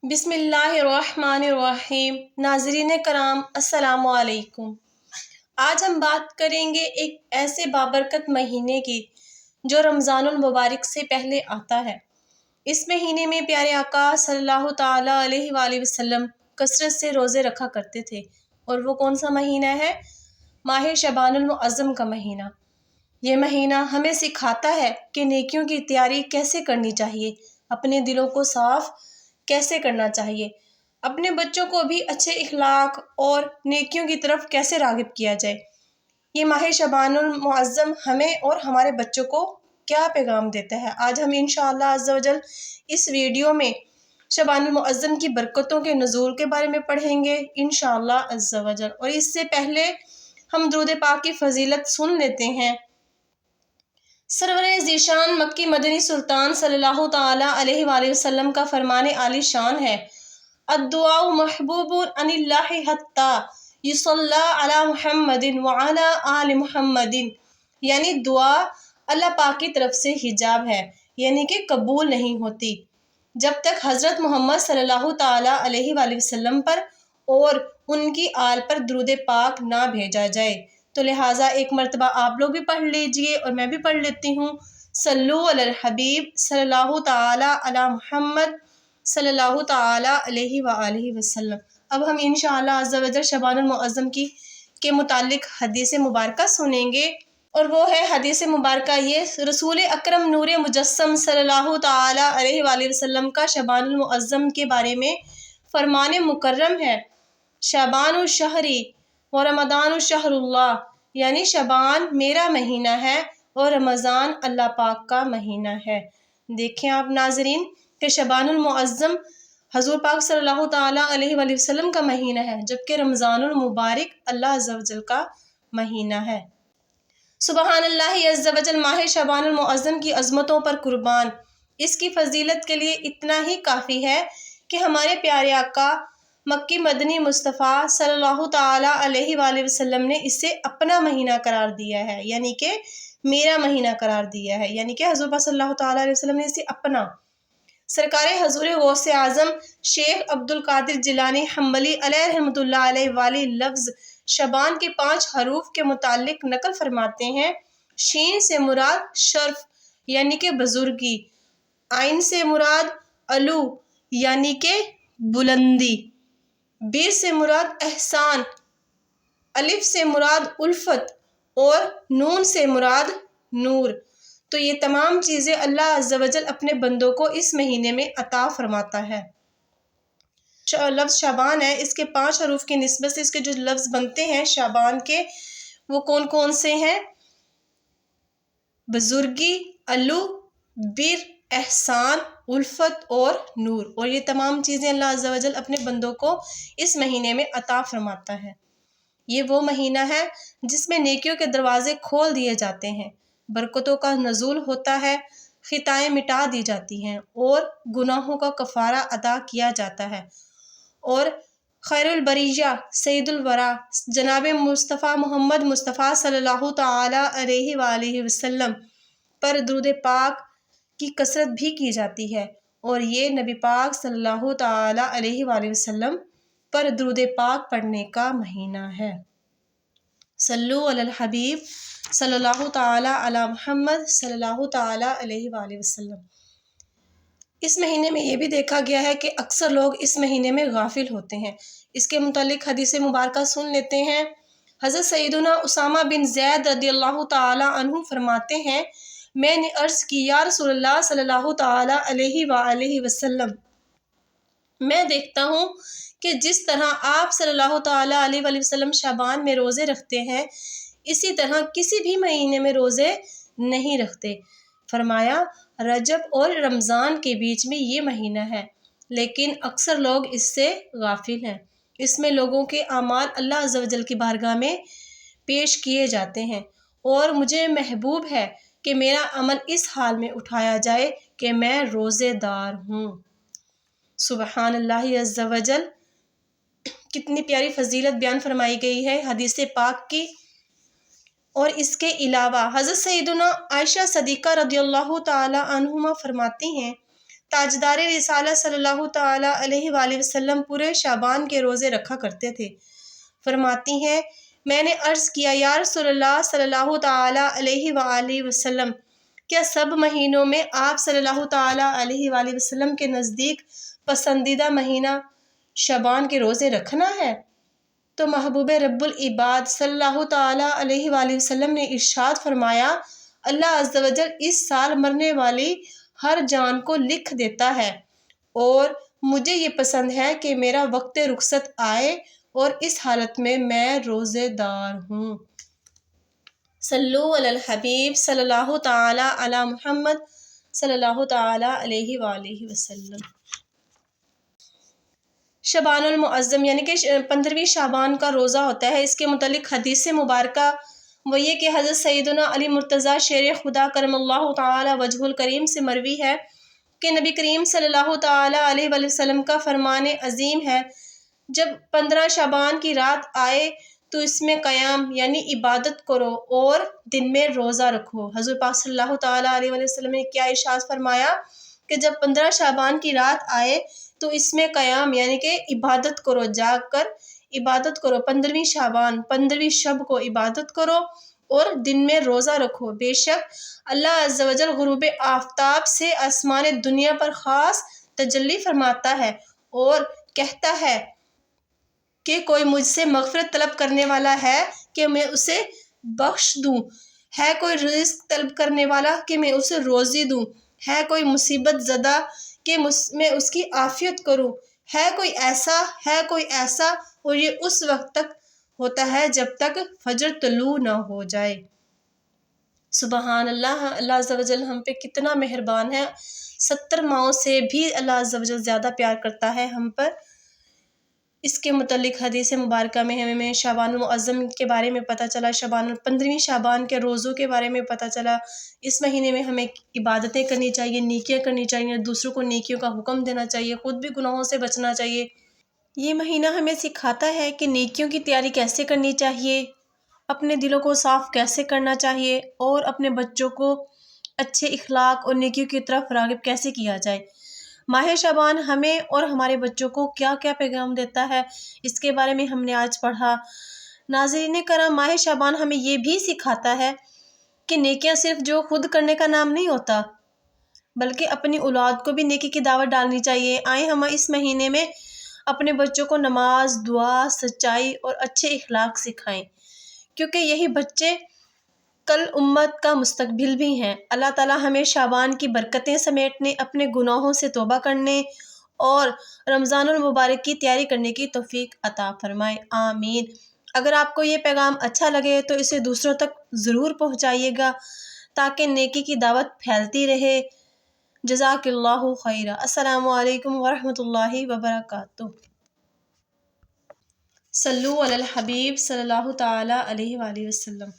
بسم اللہ الرحمن الرحیم۔ ناظرین کرام السلام علیکم۔ آج ہم بات کریں گے ایک ایسے بابرکت مہینے کی جو رمضان المبارک سے پہلے آتا ہے۔ اس مہینے میں پیارے آقا صلی اللہ تعالیٰ علیہ وآلہ وسلم کثرت سے روزے رکھا کرتے تھے، اور وہ کون سا مہینہ ہے؟ ماہ شعبان المعظم کا مہینہ۔ یہ مہینہ ہمیں سکھاتا ہے کہ نیکیوں کی تیاری کیسے کرنی چاہیے، اپنے دلوں کو صاف کیسے کرنا چاہیے، اپنے بچوں کو بھی اچھے اخلاق اور نیکیوں کی طرف کیسے راغب کیا جائے۔ یہ ماہ شعبان المعظم ہمیں اور ہمارے بچوں کو کیا پیغام دیتا ہے، آج ہم انشاءاللہ عز و جل اس ویڈیو میں شعبان المعظم کی برکتوں کے نزول کے بارے میں پڑھیں گے انشاءاللہ عز و جل۔ اور اس سے پہلے ہم درود پاک کی فضیلت سن لیتے ہیں۔ سرور ذیشان مکی مدنی سلطان صلی اللہ تعالیٰ علیہ وآلہ وسلم کا فرمان عالی شان ہے، الدعاء محبوب عن اللہ حتی یصلی علی محمد وعلی آل محمد، یعنی دعا اللہ پاک کی طرف سے حجاب ہے، یعنی کہ قبول نہیں ہوتی جب تک حضرت محمد صلی اللہ تعالیٰ علیہ وآلہ وسلم پر اور ان کی آل پر درود پاک نہ بھیجا جائے۔ تو لہٰذا ایک مرتبہ آپ لوگ بھی پڑھ لیجئے اور میں بھی پڑھ لیتی ہوں۔ صلو علی الحبیب صلی اللہ تعالیٰ علی محمد صلی اللہ تعالیٰ علیہ وآلہ وسلم۔ اب ہم انشاءاللہ عز و جل شعبان المعظم کے متعلق حدیث مبارکہ سنیں گے، اور وہ ہے حدیث مبارکہ یہ رسول اکرم نور مجسم صلی اللہ تعالیٰ علیہ وآلہ وسلم کا شعبان المعظم کے بارے میں فرمان مکرم ہے۔ شعبان الشہری و رمضان الشہر اللہ، یعنی شعبان میرا مہینہ ہے اور رمضان اللہ پاک کا مہینہ ہے۔ دیکھیں آپ ناظرین کہ شعبان المعظم حضور پاک صلی اللہ تعالیٰ علیہ وآلہ وسلم کا مہینہ ہے، جبکہ رمضان المبارک اللہ عز و جل کا مہینہ ہے۔ سبحان اللہ عز و جل، ماہ شعبان المعظم کی عظمتوں پر قربان، اس کی فضیلت کے لیے اتنا ہی کافی ہے کہ ہمارے پیارے آقا مکی مدنی مصطفیٰ صلی اللہ تعالیٰ علیہ وآلہ وسلم نے اسے اپنا مہینہ قرار دیا ہے، یعنی کہ میرا مہینہ قرار دیا ہے، یعنی کہ حضور پاک صلی اللہ تعالیٰ علیہ وسلم نے اسے اپنا۔ سرکار حضور غوث اعظم شیخ عبد القادر جیلانی حنبلی علیہ رحمۃ اللہ علیہ والی لفظ شعبان کے 5 حروف کے متعلق نقل فرماتے ہیں۔ شین سے مراد شرف یعنی کہ بزرگی، عین سے مراد علو یعنی کہ بلندی، بی سے مراد احسان، الف سے مراد الفت اور نون سے مراد نور۔ تو یہ تمام چیزیں اللہ عز و جل اپنے بندوں کو اس مہینے میں عطا فرماتا ہے۔ لفظ شعبان ہے، اس کے 5 حروف کی نسبت سے اس کے جو لفظ بنتے ہیں شعبان کے، وہ کون کون سے ہیں؟ بزرگی، علو، بر، احسان، الفت اور نور۔ اور یہ تمام چیزیں اللہ عز و جل اپنے بندوں کو اس مہینے میں عطا فرماتا ہے۔ یہ وہ مہینہ ہے جس میں نیکیوں کے دروازے کھول دیے جاتے ہیں، برکتوں کا نزول ہوتا ہے، خطائیں مٹا دی جاتی ہیں اور گناہوں کا کفارہ ادا کیا جاتا ہے، اور خیر البریہ سید الورا جناب مصطفیٰ محمد مصطفیٰ صلی اللہ تعالیٰ علیہ وآلہ وسلم پر درود پاک کی کثرت بھی کی جاتی ہے، اور یہ نبی پاک صلی اللہ تعالیٰ علیہ وآلہ وسلم پر درود پاک پڑھنے کا مہینہ ہے۔ صلو علی الحبیب صلی اللہ تعالیٰ علی محمد صلی اللہ تعالیٰ علیہ وآلہ وسلم۔ اس مہینے میں یہ بھی دیکھا گیا ہے کہ اکثر لوگ اس مہینے میں غافل ہوتے ہیں۔ اس کے متعلق حدیث مبارکہ سن لیتے ہیں۔ حضرت سیدنا اسامہ بن زید رضی اللہ تعالیٰ عنہ فرماتے ہیں، میں نے عرض کی یا رسول اللہ صلی اللہ تعالیٰ علیہ وآلہ وسلم، میں دیکھتا ہوں کہ جس طرح آپ صلی اللہ تعالیٰ علیہ وآلہ وسلم شعبان میں روزے رکھتے ہیں، اسی طرح کسی بھی مہینے میں روزے نہیں رکھتے۔ فرمایا رجب اور رمضان کے بیچ میں یہ مہینہ ہے، لیکن اکثر لوگ اس سے غافل ہیں۔ اس میں لوگوں کے اعمال اللہ عز و جل کی بارگاہ میں پیش کیے جاتے ہیں، اور مجھے محبوب ہے کہ میرا عمل اس حال میں اٹھایا جائے کہ میں روزے دار ہوں۔ سبحان اللہ عز و جل، کتنی پیاری فضیلت بیان فرمائی گئی ہے حدیث پاک کی۔ اور اس کے علاوہ حضرت سیدنا عائشہ صدیقہ رضی اللہ تعالی عنہما فرماتی ہیں، تاجدار رسالہ صلی اللہ تعالیٰ علیہ وآلہ وسلم پورے شعبان کے روزے رکھا کرتے تھے۔ فرماتی ہیں میں نے عرض کیا یا رسول اللہ صلی اللہ تعالیٰ علیہ وآلہ وسلم کیا سب مہینوں میں آپ صلی اللہ تعالیٰ علیہ وآلہ وسلم کے نزدیک پسندیدہ مہینہ شعبان کے روزے رکھنا ہے؟ تو محبوب رب العباد صلی اللہ تعالیٰ علیہ وآلہ وسلم نے ارشاد فرمایا اللہ عز و جل اس سال مرنے والی ہر جان کو لکھ دیتا ہے اور مجھے یہ پسند ہے کہ میرا وقت رخصت آئے اور اس حالت میں روزے دار ہوں۔ صلو علی الحبیب صلی اللہ تعالیٰ علی محمد صلی اللہ تعالیٰ علیہ وآلہ وسلم۔ شعبان المعظم یعنی کہ 15ویں شعبان کا روزہ ہوتا ہے۔ اس کے متعلق حدیث مبارکہ وہ یہ کہ حضرت سیدنا علی مرتضیٰ شیر خدا کرم اللہ تعالی وجہ الکریم سے مروی ہے کہ نبی کریم صلی اللہ تعالیٰ علیہ وآلہ وسلم کا فرمان عظیم ہے جب 15 شعبان کی رات آئے تو اس میں قیام یعنی عبادت کرو اور دن میں روزہ رکھو۔ حضور پاک صلی اللہ تعالیٰ علیہ وآلہ وسلم نے کیا ارشاد فرمایا کہ جب 15 شعبان کی رات آئے تو اس میں قیام یعنی کہ عبادت کرو، جاگ کر عبادت کرو، 15ویں شعبان 15ویں شب کو عبادت کرو اور دن میں روزہ رکھو۔ بے شک اللہ عز و جل غروب آفتاب سے آسمان دنیا پر خاص تجلی فرماتا ہے اور کہتا ہے کہ کوئی مجھ سے مغفرت طلب کرنے والا ہے کہ میں اسے بخش دوں، ہے کوئی رزق طلب کرنے والا کہ میں اسے روزی دوں، ہے کوئی مصیبت زدہ کہ میں اس کی عافیت کروں، ہے کوئی ایسا اور یہ اس وقت تک ہوتا ہے جب تک فجر طلوع نہ ہو جائے۔ سبحان اللہ، اللہ عز و جل ہم پہ کتنا مہربان ہے، 70 ماؤں سے بھی اللہ عز و جل زیادہ پیار کرتا ہے ہم پر۔ اس کے متعلق حدیث مبارکہ میں ہمیں شعبان المعظم کے بارے میں پتہ چلا، 15ویں شعبان کے روزوں کے بارے میں پتہ چلا۔ اس مہینے میں ہمیں عبادتیں کرنی چاہیے، نیکیاں کرنی چاہیے، دوسروں کو نیکیوں کا حکم دینا چاہیے، خود بھی گناہوں سے بچنا چاہیے۔ یہ مہینہ ہمیں سکھاتا ہے کہ نیکیوں کی تیاری کیسے کرنی چاہیے، اپنے دلوں کو صاف کیسے کرنا چاہیے اور اپنے بچوں کو اچھے اخلاق اور نیکیوں کی طرف راغب کیسے کیا جائے۔ ماہ شعبان ہمیں اور ہمارے بچوں کو کیا کیا پیغام دیتا ہے، اس کے بارے میں ہم نے آج پڑھا۔ ناظرین کرام، ماہ شعبان ہمیں یہ بھی سکھاتا ہے کہ نیکیاں صرف جو خود کرنے کا نام نہیں ہوتا بلکہ اپنی اولاد کو بھی نیکی کی دعوت ڈالنی چاہیے۔ آئیں ہم اس مہینے میں اپنے بچوں کو نماز، دعا، سچائی اور اچھے اخلاق سکھائیں، کیونکہ یہی بچے کل امت کا مستقبل بھی ہیں۔ اللہ تعالیٰ ہمیں شعبان کی برکتیں سمیٹنے، اپنے گناہوں سے توبہ کرنے اور رمضان المبارک کی تیاری کرنے کی توفیق عطا فرمائے، آمین۔ اگر آپ کو یہ پیغام اچھا لگے تو اسے دوسروں تک ضرور پہنچائیے گا تاکہ نیکی کی دعوت پھیلتی رہے۔ جزاک اللہ خیرا۔ السلام علیکم ورحمۃ اللہ وبرکاتہ۔ صلو علی الحبیب صلی اللہ تعالیٰ علیہ وآلہ وسلم۔